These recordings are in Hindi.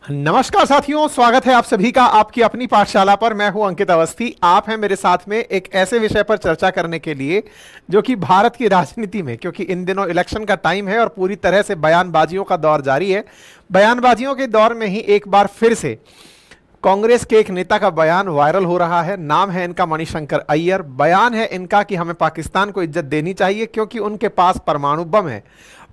नमस्कार साथियों, स्वागत है आप सभी का आपकी अपनी पाठशाला पर। मैं हूं अंकित अवस्थी। आप हैं मेरे साथ में एक ऐसे विषय पर चर्चा करने के लिए जो कि भारत की राजनीति में, क्योंकि इन दिनों इलेक्शन का टाइम है और पूरी तरह से बयानबाजियों का दौर जारी है। बयानबाजियों के दौर में ही एक बार फिर से कांग्रेस के एक नेता का बयान वायरल हो रहा है। नाम है इनका मणिशंकर अय्यर। बयान है इनका कि हमें पाकिस्तान को इज्जत देनी चाहिए क्योंकि उनके पास परमाणु बम है।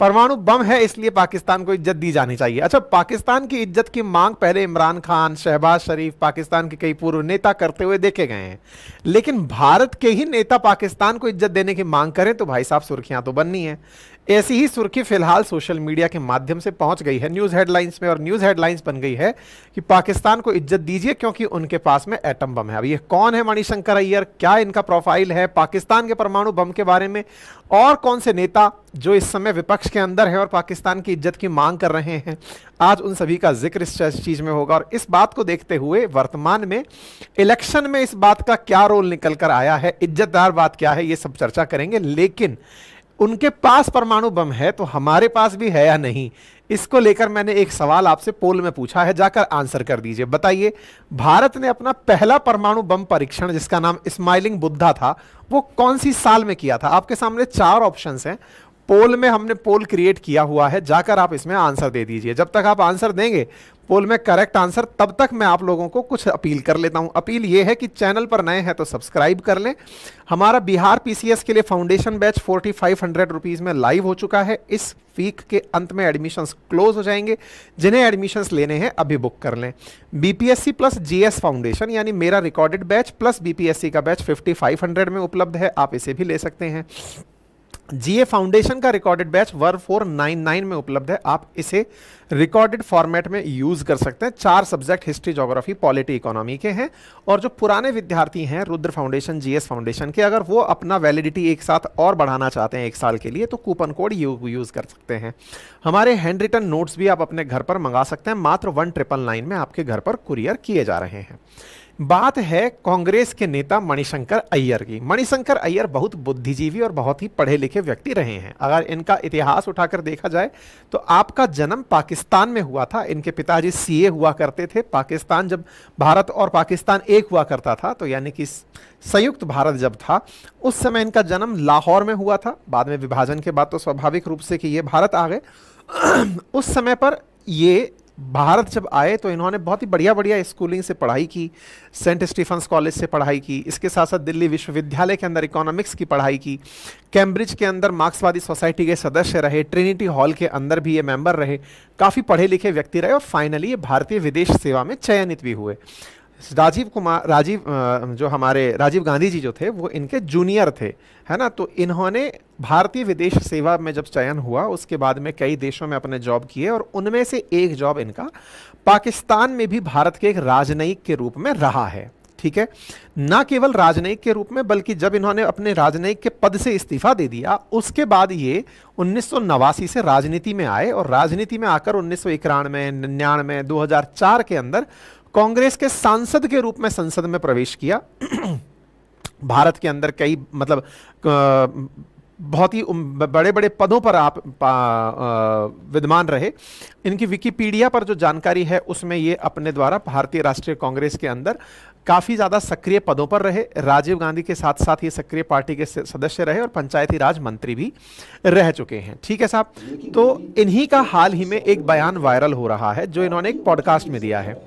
परमाणु बम है इसलिए पाकिस्तान को इज्जत दी जानी चाहिए। अच्छा, पाकिस्तान की इज्जत की मांग पहले इमरान खान, शहबाज शरीफ, पाकिस्तान के कई पूर्व नेता करते हुए देखे गए हैं, लेकिन भारत के ही नेता पाकिस्तान को इज्जत देने की मांग करें तो भाई साहब सुर्खियां तो बननी है। ऐसी ही सुर्खी फिलहाल सोशल मीडिया के माध्यम से पहुंच गई है न्यूज हेडलाइंस में, और न्यूज हेडलाइंस बन गई है कि पाकिस्तान को इज्जत दीजिए क्योंकि उनके पास में एटम बम है। अब ये कौन है मणिशंकर अय्यर, क्या इनका प्रोफाइल है, पाकिस्तान के परमाणु बम के बारे में और कौन से नेता जो इस समय विपक्ष के अंदर है और पाकिस्तान की इज्जत की मांग कर रहे हैं, आज उन सभी का जिक्र इस चीज में होगा। और इस बात को देखते हुए वर्तमान में इलेक्शन में इस बात का क्या रोल निकल कर आया है, इज्जतदार बात क्या है, ये सब चर्चा करेंगे। लेकिन उनके पास परमाणु बम है तो हमारे पास भी है या नहीं, इसको लेकर मैंने एक सवाल आपसे पोल में पूछा है, जाकर आंसर कर दीजिए। बताइए, भारत ने अपना पहला परमाणु बम परीक्षण, जिसका नाम स्माइलिंग बुद्धा था, वो कौन सी साल में किया था? आपके सामने चार ऑप्शंस हैं। पोल में हमने पोल क्रिएट किया हुआ है, जाकर आप इसमें आंसर दे दीजिए। जब तक आप आंसर देंगे पोल में करेक्ट आंसर, तब तक मैं आप लोगों को कुछ अपील कर लेता हूं। अपील यह है कि चैनल पर नए हैं तो सब्सक्राइब कर लें। हमारा बिहार पीसीएस के लिए फाउंडेशन बैच 4500 रुपीज में लाइव हो चुका है। इस वीक के अंत में एडमिशंस क्लोज हो जाएंगे। जिन्हें एडमिशंस लेने हैं अभी बुक कर लें। बीपीएससी प्लस जीएस फाउंडेशन यानी मेरा रिकॉर्डेड बैच प्लस बीपीएससी का बैच 5500 में उपलब्ध है, आप इसे भी ले सकते हैं। जीए फाउंडेशन का रिकॉर्डेड बैच 1499 में उपलब्ध है, आप इसे रिकॉर्डेड फॉर्मेट में यूज कर सकते हैं। 4 subject history, geography, polity, economy के हैं। और जो पुराने विद्यार्थी हैं रुद्र फाउंडेशन, जीएस फाउंडेशन के, अगर वो अपना वैलिडिटी एक साथ और बढ़ाना चाहते हैं 1 साल के लिए, तो कूपन कोड यूज कर सकते हैं। हमारे हैंड रिटन नोट्स भी आप अपने घर पर मंगा सकते हैं, मात्र 1999 में आपके घर पर कुरियर किए जा रहे हैं। बात है कांग्रेस के नेता मणिशंकर अय्यर की। मणिशंकर अय्यर बहुत बुद्धिजीवी और बहुत ही पढ़े लिखे व्यक्ति रहे हैं। अगर इनका इतिहास उठाकर देखा जाए तो आपका जन्म पाकिस्तान में हुआ था। इनके पिताजी सीए हुआ करते थे। पाकिस्तान, जब भारत और पाकिस्तान एक हुआ करता था, तो यानी कि संयुक्त भारत जब था, उस समय इनका जन्म लाहौर में हुआ था। बाद में विभाजन के बाद तो स्वाभाविक रूप से कि ये भारत आ गए। उस समय पर ये भारत जब आए तो इन्होंने बहुत ही बढ़िया बढ़िया स्कूलिंग से पढ़ाई की। सेंट स्टीफंस कॉलेज से पढ़ाई की। इसके साथ साथ दिल्ली विश्वविद्यालय के अंदर इकोनॉमिक्स की पढ़ाई की। कैम्ब्रिज के अंदर मार्क्सवादी सोसाइटी के सदस्य रहे। ट्रिनिटी हॉल के अंदर भी ये मेंबर रहे। काफ़ी पढ़े लिखे व्यक्ति रहे और फाइनली ये भारतीय विदेश सेवा में चयनित भी हुए। जो हमारे राजीव गांधी जी जो थे वो इनके जूनियर थे, है ना। तो इन्होंने भारतीय विदेश सेवा में जब चयन हुआ, उसके बाद में कई देशों में अपने जॉब किए, और उनमें से एक जॉब इनका पाकिस्तान में भी भारत के एक राजनयिक के रूप में रहा है। ठीक है, ना केवल राजनयिक के रूप में, बल्कि जब इन्होंने अपने राजनयिक के पद से इस्तीफा दे दिया, उसके बाद ये 1989 से राजनीति में आए, और राजनीति में आकर 1991, 99, 2004 के अंदर कांग्रेस के सांसद के रूप में संसद में प्रवेश किया। भारत के अंदर कई बहुत ही बड़े बड़े पदों पर आप विद्यमान रहे। इनकी विकिपीडिया पर जो जानकारी है उसमें ये अपने द्वारा भारतीय राष्ट्रीय कांग्रेस के अंदर काफ़ी ज़्यादा सक्रिय पदों पर रहे। राजीव गांधी के साथ साथ ये सक्रिय पार्टी के सदस्य रहे और पंचायती राज मंत्री भी रह चुके हैं। ठीक है साहब, तो इन्हीं का हाल ही में एक बयान वायरल हो रहा है जो इन्होंने एक पॉडकास्ट में दिया है।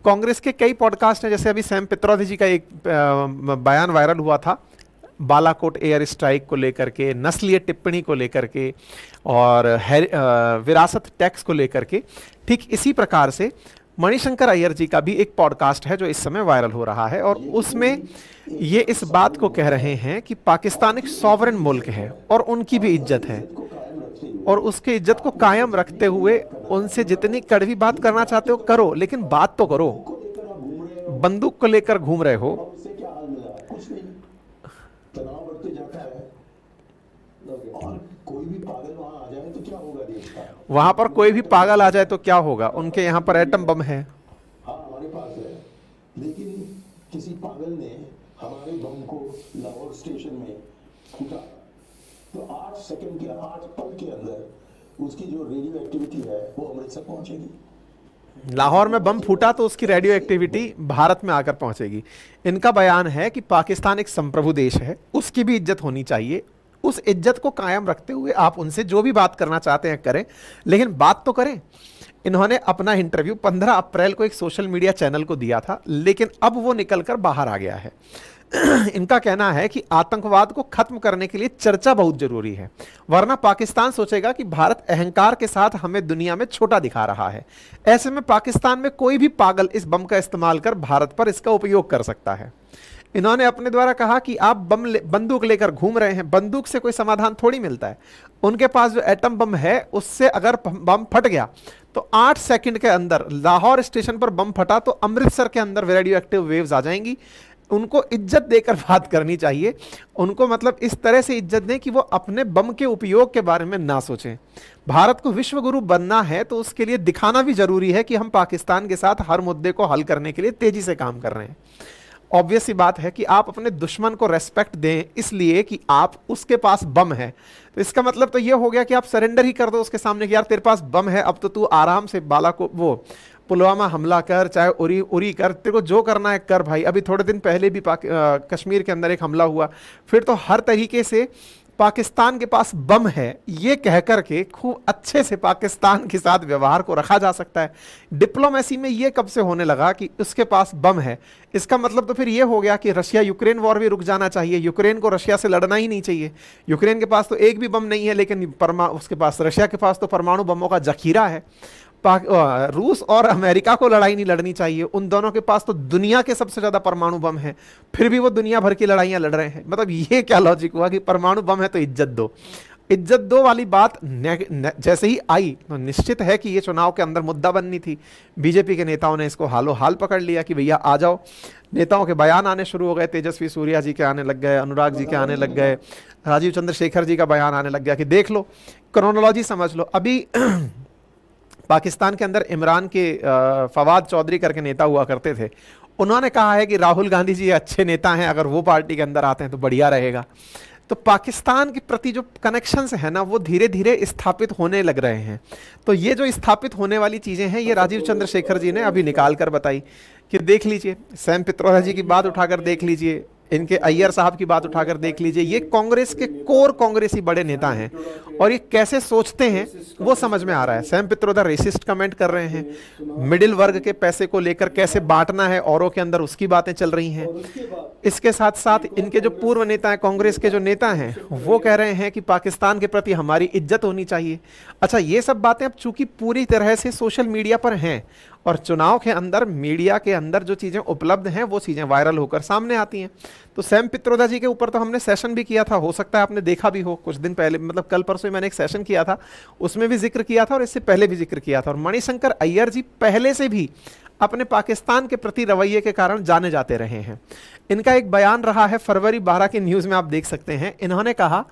कांग्रेस के कई पॉडकास्ट हैं, जैसे अभी सैम पित्रोदा जी का एक बयान वायरल हुआ था बालाकोट एयर स्ट्राइक को लेकर के, नस्लीय टिप्पणी को लेकर के, और विरासत टैक्स को लेकर के। ठीक इसी प्रकार से मणिशंकर अय्यर जी का भी एक पॉडकास्ट है जो इस समय वायरल हो रहा है, और उसमें ये इस बात को कह रहे हैं कि पाकिस्तान एक सॉवरेन मुल्क है और उनकी भी इज्जत है, और उसके इज्जत को कायम रखते हुए उनसे जितनी कड़वी बात करना चाहते हो करो, लेकिन बात तो करो। बंदूक को लेकर घूम रहे हो। वहां पर कोई भी पागल आ जाए तो क्या होगा? उनके यहाँ पर एटम बम है। हाँ, हमारे पास है, लेकिन किसी पागल ने हमारे बम को लाहौर स्टेशन में फूटा तो 8 सेकंड के 8 पल के अंदर उसकी जो रेडियो एक्टिविटी है वो अमृतसर पहुंचेगी। लाहौर में बम फूटा तो उसकी रेडियो एक्टिविटी भारत में आकर पहुंचेगी। इनका बयान है कि पाकिस्तान एक संप्रभु देश है, उसकी भी इज्जत होनी चाहिए। उस इज्जत को कायम रखते हुए आप उनसे जो भी बात करना चाहते हैं करें, लेकिन बात तो करें। इन्होंने अपना इंटरव्यू 15 अप्रैल को एक सोशल मीडिया चैनल को दिया था, लेकिन अब वो निकलकर बाहर आ गया है। इनका कहना है कि आतंकवाद को खत्म करने के लिए चर्चा बहुत जरूरी है, वरना पाकिस्तान सोचेगा कि भारत अहंकार के साथ हमें दुनिया में छोटा दिखा रहा है। ऐसे में पाकिस्तान में कोई भी पागल इस बम का इस्तेमाल कर भारत पर इसका उपयोग कर सकता है। इन्होंने अपने द्वारा कहा कि आप बंदूक लेकर घूम रहे हैं, बंदूक से कोई समाधान थोड़ी मिलता है। उनके पास जो एटम बम है उससे अगर बम फट गया तो 8 सेकंड के अंदर लाहौर स्टेशन पर बम फटा तो अमृतसर के अंदर रेडियो एक्टिव वेव्स आ जाएंगी। उनको इज्जत देकर बात करनी चाहिए। उनको मतलब इस तरह से इज्जत दें कि वो अपने बम के उपयोग के बारे में ना सोचें। भारत को विश्व गुरु बनना है तो उसके लिए दिखाना भी जरूरी है कि हम पाकिस्तान के साथ हर मुद्दे को हल करने के लिए तेजी से काम कर रहे हैं। ऑब्वियस सी बात है कि आप अपने दुश्मन को रेस्पेक्ट दें इसलिए कि आप उसके पास बम है, तो इसका मतलब तो ये हो गया कि आप सरेंडर ही कर दो उसके सामने कि यार तेरे पास बम है, अब तो तू आराम से बालाकोट वो पुलवामा हमला कर, चाहे उरी कर, तेरे को जो करना है कर भाई। अभी थोड़े दिन पहले भी कश्मीर के अंदर एक हमला हुआ, फिर तो हर तरीके से पाकिस्तान के पास बम है ये कह करके खूब अच्छे से पाकिस्तान के साथ व्यवहार को रखा जा सकता है। डिप्लोमेसी में ये कब से होने लगा कि उसके पास बम है? इसका मतलब तो फिर ये हो गया कि रशिया यूक्रेन वॉर भी रुक जाना चाहिए, यूक्रेन को रशिया से लड़ना ही नहीं चाहिए। यूक्रेन के पास तो एक भी बम नहीं है, लेकिन उसके पास रशिया के पास तो परमाणु बमों का जखीरा है। रूस और अमेरिका को लड़ाई नहीं लड़नी चाहिए, उन दोनों के पास तो दुनिया के सबसे ज्यादा परमाणु बम है, फिर भी वो दुनिया भर की लड़ाइयां लड़ रहे हैं। मतलब ये क्या लॉजिक हुआ कि परमाणु बम है तो इज्जत दो, इज्जत दो वाली बात जैसे ही आई तो निश्चित है कि ये चुनाव के अंदर मुद्दा बननी थी। बीजेपी के नेताओं ने इसको हालो हाल पकड़ लिया कि भैया आ जाओ। नेताओं के बयान आने शुरू हो गए, तेजस्वी सूर्या जी के आने लग गए, अनुराग जी के आने लग गए, राजीव चंद्रशेखर जी का बयान आने लग गया कि देख लो, क्रोनोलॉजी समझ लो। अभी पाकिस्तान के अंदर इमरान के फवाद चौधरी करके नेता हुआ करते थे, उन्होंने कहा है कि राहुल गांधी जी अच्छे नेता हैं, अगर वो पार्टी के अंदर आते हैं तो बढ़िया रहेगा। तो पाकिस्तान के प्रति जो कनेक्शंस है ना वो धीरे धीरे स्थापित होने लग रहे हैं। तो ये जो स्थापित होने वाली चीजें हैं ये राजीव चंद्रशेखर जी ने अभी निकाल कर बताई कि देख लीजिए, सैम पित्रोदा जी की बात उठाकर देख लीजिए, इनके अय्यर साहब की बात उठाकर देख लीजिए। ये कांग्रेस के कोर कांग्रेसी बड़े नेता हैं और ये कैसे सोचते हैं वो समझ में आ रहा है। सैम पित्रोदा रेसिस्ट कमेंट कर रहे हैं, मिडिल वर्ग के पैसे को लेकर कैसे बांटना है औरों के अंदर उसकी बातें चल रही हैं। इसके साथ साथ इनके जो पूर्व नेता हैं, कांग्रेस के जो नेता हैं, वो कह रहे हैं कि पाकिस्तान के प्रति हमारी इज्जत होनी चाहिए। अच्छा, ये सब बातें अब चूंकि पूरी तरह से सोशल मीडिया पर हैं और चुनाव के अंदर मीडिया के अंदर जो चीजें उपलब्ध हैं वो चीजें वायरल होकर सामने आती हैं। तो सैम पित्रोदा जी के ऊपर तो हमने सेशन भी किया था, हो सकता है आपने देखा भी हो, कुछ दिन पहले, मतलब कल परसों मैंने एक सेशन किया था, उसमें भी जिक्र किया था और इससे पहले भी जिक्र किया था। और मणिशंकर अय्यर जी पहले से भी अपने पाकिस्तान के प्रति रवैये के कारण जाने जाते रहे हैं। इनका एक बयान रहा है फरवरी 12 के न्यूज़ में, आप देख सकते हैं। इन्होंने कहा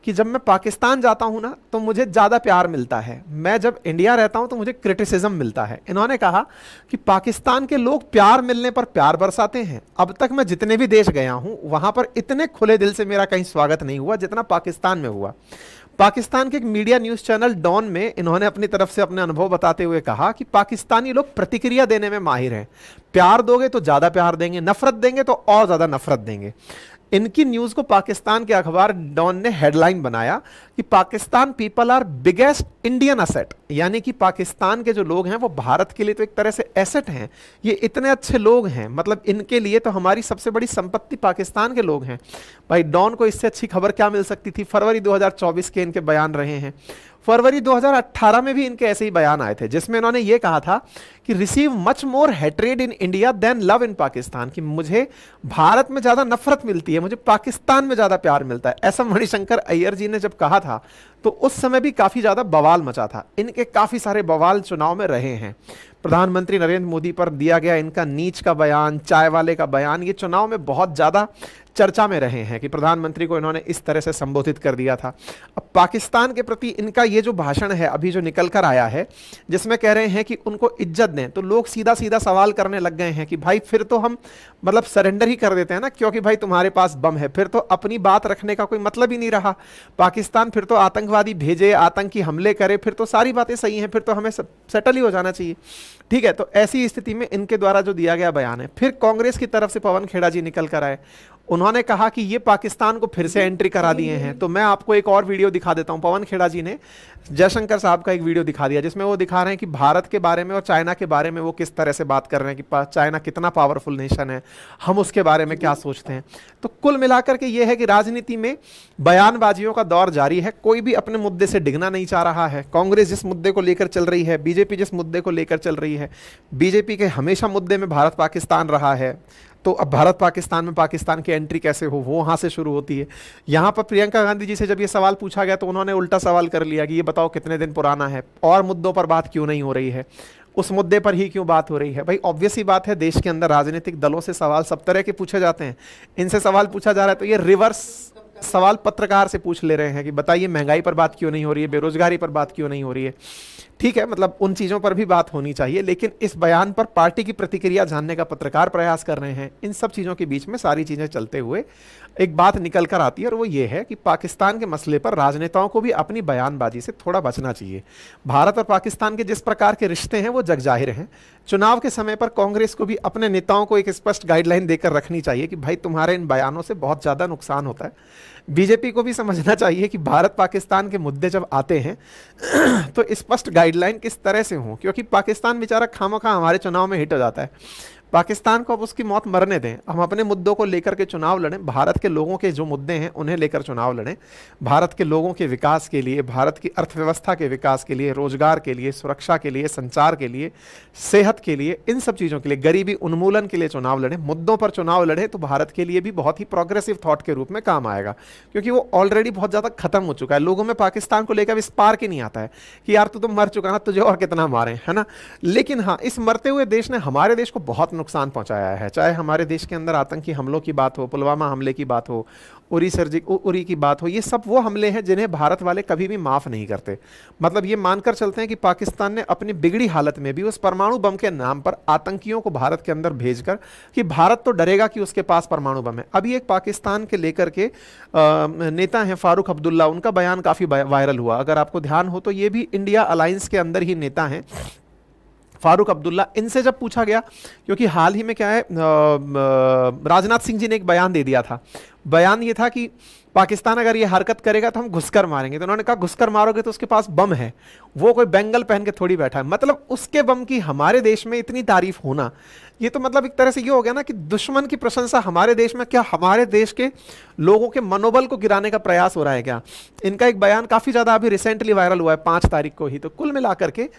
कि जब मैं पाकिस्तान जाता हूं ना तो मुझे ज़्यादा प्यार मिलता है, मैं जब इंडिया रहता हूं तो मुझे क्रिटिसिज्म मिलता है। इन्होंने कहा कि पाकिस्तान के लोग प्यार मिलने पर प्यार बरसाते हैं। अब तक मैं जितने भी देश गया हूं वहां पर इतने खुले दिल से मेरा कहीं स्वागत नहीं हुआ जितना पाकिस्तान में हुआ। पाकिस्तान के एक मीडिया न्यूज़ चैनल डॉन में इन्होंने अपनी तरफ से अपने अनुभव बताते हुए कहा कि पाकिस्तानी लोग प्रतिक्रिया देने में माहिर हैं, प्यार दोगे तो ज़्यादा प्यार देंगे, नफरत देंगे तो और ज़्यादा नफरत देंगे। इनकी न्यूज़ को पाकिस्तान के अखबार डॉन ने हेडलाइन बनाया कि Pakistan people are biggest Indian asset, यानी कि पाकिस्तान के जो लोग हैं वो भारत के लिए तो एक तरह से एसेट हैं। ये इतने अच्छे लोग हैं, मतलब इनके लिए तो हमारी सबसे बड़ी संपत्ति पाकिस्तान के लोग हैं। भाई डॉन को इससे अच्छी खबर क्या मिल सकती थी? फरवरी 2024 के इनके बयान रहे हैं। फरवरी 2018 में भी इनके ऐसे ही बयान आए थे जिसमें इन्होंने ये कहा था कि receive much more hatred in India then love in Pakistan, कि मुझे भारत में ज्यादा नफरत मिलती है, मुझे पाकिस्तान में ज्यादा प्यार मिलता है। ऐसा मणिशंकर अय्यर जी ने जब कहा था तो उस समय भी काफी ज्यादा बवाल मचा था। इनके काफी सारे बवाल चुनाव में रहे हैं। प्रधानमंत्री नरेंद्र मोदी पर दिया गया इनका नीच का बयान, चाय वाले का बयान, ये चुनाव में बहुत ज्यादा चर्चा में रहे हैं कि प्रधानमंत्री को इन्होंने इस तरह से संबोधित कर दिया था। अब पाकिस्तान के प्रति इनका ये जो भाषण है अभी जो निकल कर आया है, जिसमें कह रहे हैं कि उनको इज्जत दें, तो लोग सीधा सीधा सवाल करने लग गए हैं कि भाई फिर तो हम मतलब सरेंडर ही कर देते हैं ना, क्योंकि भाई तुम्हारे पास बम है, फिर तो अपनी बात रखने का कोई मतलब ही नहीं रहा। पाकिस्तान फिर तो आतंकवादी भेजे, आतंकी हमले करे, फिर तो सारी बातें सही हैं, फिर तो हमें सेटल ही हो जाना चाहिए। ठीक है, तो ऐसी स्थिति में इनके द्वारा जो दिया गया बयान है, फिर कांग्रेस की तरफ से पवन खेड़ा जी निकल कर आए, उन्होंने कहा कि ये पाकिस्तान को फिर से एंट्री करा दिए हैं। तो मैं आपको एक और वीडियो दिखा देता हूं। पवन खेड़ा जी ने जयशंकर साहब का एक वीडियो दिखा दिया जिसमें वो दिखा रहे हैं कि भारत के बारे में और चाइना के बारे में वो किस तरह से बात कर रहे हैं कि चाइना कितना पावरफुल नेशन है, हम उसके बारे में क्या सोचते हैं। तो कुल मिलाकर के ये है कि राजनीति में बयानबाजियों का दौर जारी है, कोई भी अपने मुद्दे से डिगना नहीं चाह रहा है। कांग्रेस जिस मुद्दे को लेकर चल रही है, बीजेपी जिस मुद्दे को लेकर चल रही है, बीजेपी के हमेशा मुद्दे में भारत पाकिस्तान रहा है, तो अब भारत पाकिस्तान में पाकिस्तान की एंट्री कैसे हो, वो वहाँ से शुरू होती है। यहाँ पर प्रियंका गांधी जी से जब ये सवाल पूछा गया तो उन्होंने उल्टा सवाल कर लिया कि ये बताओ कितने दिन पुराना है और मुद्दों पर बात क्यों नहीं हो रही है, उस मुद्दे पर ही क्यों बात हो रही है। भाई ऑब्वियस ही बात है, देश के अंदर राजनीतिक दलों से सवाल सब तरह के पूछे जाते हैं, इनसे सवाल पूछा जा रहा है तो ये रिवर्स सवाल पत्रकार से पूछ ले रहे हैं कि बताइए महंगाई पर बात क्यों नहीं हो रही है, बेरोजगारी पर बात क्यों नहीं हो रही है। ठीक है, मतलब उन चीज़ों पर भी बात होनी चाहिए, लेकिन इस बयान पर पार्टी की प्रतिक्रिया जानने का पत्रकार प्रयास कर रहे हैं। इन सब चीज़ों के बीच में सारी चीज़ें चलते हुए एक बात निकल कर आती है और वो ये है कि पाकिस्तान के मसले पर राजनेताओं को भी अपनी बयानबाजी से थोड़ा बचना चाहिए। भारत और पाकिस्तान के जिस प्रकार के रिश्ते हैं वो जग जाहिर हैं। चुनाव के समय पर कांग्रेस को भी अपने नेताओं को एक स्पष्ट गाइडलाइन देकर रखनी चाहिए कि भाई तुम्हारे इन बयानों से बहुत ज़्यादा नुकसान होता है। बीजेपी को भी समझना चाहिए कि भारत पाकिस्तान के मुद्दे जब आते हैं तो स्पष्ट गाइडलाइन किस तरह से हों, क्योंकि पाकिस्तान बेचारा खामखा हमारे चुनाव में हिट हो जाता है। पाकिस्तान को अब उसकी मौत मरने दें, हम अपने मुद्दों को लेकर के चुनाव लड़ें, भारत के लोगों के जो मुद्दे हैं उन्हें लेकर चुनाव लड़ें, भारत के लोगों के विकास के लिए, भारत की अर्थव्यवस्था के विकास के लिए, रोजगार के लिए, सुरक्षा के लिए, संचार के लिए, सेहत के लिए, इन सब चीज़ों के लिए, गरीबी उन्मूलन के लिए चुनाव लड़ें। मुद्दों पर चुनाव लड़ें तो भारत के लिए भी बहुत ही प्रोग्रेसिव थॉट के रूप में काम आएगा, क्योंकि वो ऑलरेडी बहुत ज़्यादा खत्म हो चुका है। लोगों में पाकिस्तान को लेकर स्पार्क ही नहीं आता है कि यार तू तो मर चुका ना, तुझे और कितना मारें, है ना। लेकिन हाँ, इस मरते हुए देश ने हमारे देश को बहुत नुकसान पहुंचाया है, चाहे हमारे देश के अंदर आतंकी हमलों की बात हो, पुलवामा हमले की बात हो, उरी की बात हो, ये सब वो हमले हैं जिन्हें भारत वाले कभी भी माफ नहीं करते। मतलब ये मानकर चलते हैं कि पाकिस्तान ने अपनी बिगड़ी हालत में भी उस परमाणु बम के नाम पर आतंकियों को भारत के अंदर भेजकर कि भारत तो डरेगा कि उसके पास परमाणु बम है। अभी एक पाकिस्तान के लेकर के नेता हैं फारूक अब्दुल्ला, उनका बयान काफी वायरल हुआ, अगर आपको ध्यान हो तो ये भी इंडिया अलायंस के अंदर ही नेता हैं फारूक अब्दुल्ला। इनसे जब पूछा गया, क्योंकि हाल ही में क्या है, राजनाथ सिंह जी ने एक बयान दे दिया था, बयान ये था कि पाकिस्तान अगर ये हरकत करेगा तो हम घुसकर मारेंगे। तो उन्होंने कहा घुसकर मारोगे तो उसके पास बम है, वो कोई बेंगल पहन के थोड़ी बैठा है। मतलब उसके बम की हमारे देश में इतनी तारीफ होना, ये तो मतलब एक तरह से ये हो गया ना कि दुश्मन की प्रशंसा हमारे देश में, क्या हमारे देश के लोगों के मनोबल को गिराने का प्रयास हो रहा है क्या। इनका एक बयान काफी ज्यादा अभी रिसेंटली वायरल हुआ है 5 तारीख को ही। तो कुल मिलाकर के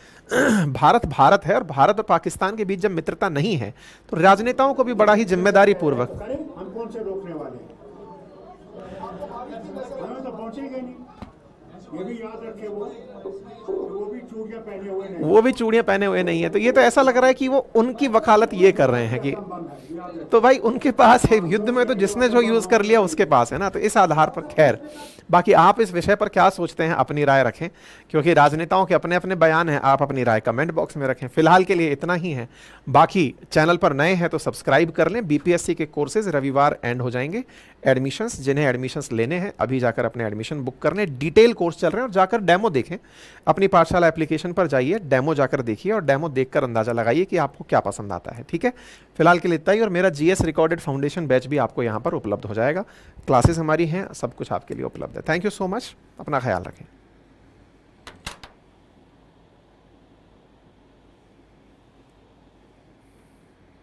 भारत भारत है, और भारत और पाकिस्तान के बीच जब मित्रता नहीं है तो राजनेताओं को भी बड़ा ही जिम्मेदारी पूर्वक हम कौन से रोकने वाले हैं, हमें तो पहुंचेंगे नहीं। ये भी याद रखे वो भी चूड़ियां पहने हुए नहीं, वो भी चूड़ियां पहने हुए नहीं है। तो ये तो ऐसा लग रहा है कि वो उनकी वकालत ये कर रहे हैं कि तो भाई उनके पास है, युद्ध में तो जिसने जो यूज कर लिया उसके पास है ना। तो इस आधार पर खैर, बाकी आप इस विषय पर क्या सोचते हैं अपनी राय रखें, क्योंकि राजनेताओं के अपने अपने बयान हैं, आप अपनी राय कमेंट बॉक्स में रखें। फिलहाल के लिए इतना ही है, बाकी चैनल पर नए हैं तो सब्सक्राइब कर लें। बीपीएससी के कोर्सेज रविवार एंड हो जाएंगे। एडमिशंस, जिन्हें एडमिशंस लेने हैं अभी जाकर अपने एडमिशन बुक कर लें। डिटेल कोर्स चल रहे हैं और जाकर डेमो देखें, अपनी पाठशाला एप्लीकेशन पर जाइए, डेमो जाकर देखिए और डेमो देखकर अंदाजा लगाइए कि आपको क्या पसंद आता है। ठीक है, फिलहाल के लिए इतना ही। और मेरा जीएस रिकॉर्डेड फाउंडेशन बैच भी आपको यहाँ पर उपलब्ध हो जाएगा, क्लासेस हमारी हैं, सब कुछ आपके लिए उपलब्ध है। थैंक यू सो मच, अपना ख्याल रखें।